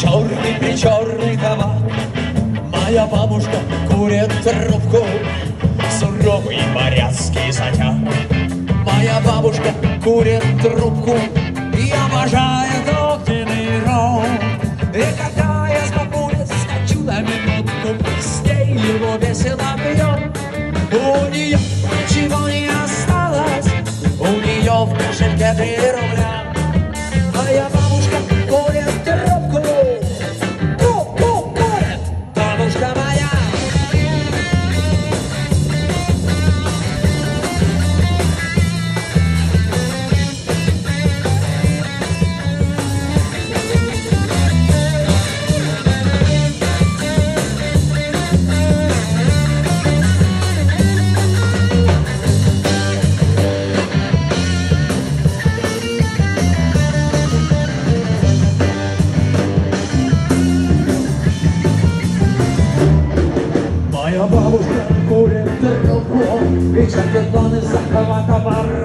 Черный-причерный табак. Моя бабушка курит трубку, суровый моряцкий затяг. Моя бабушка курит трубку и обожает огненный ром. И когда я с бабулей скачу на минутку, с ней его весело пьем. У нее ничего не осталось, у нее в кошельке 3 рубля. Моя бабушка курит трубку, трубку курит бабушка моя. Моя бабушка курит трубку и чемпионы захвата бар.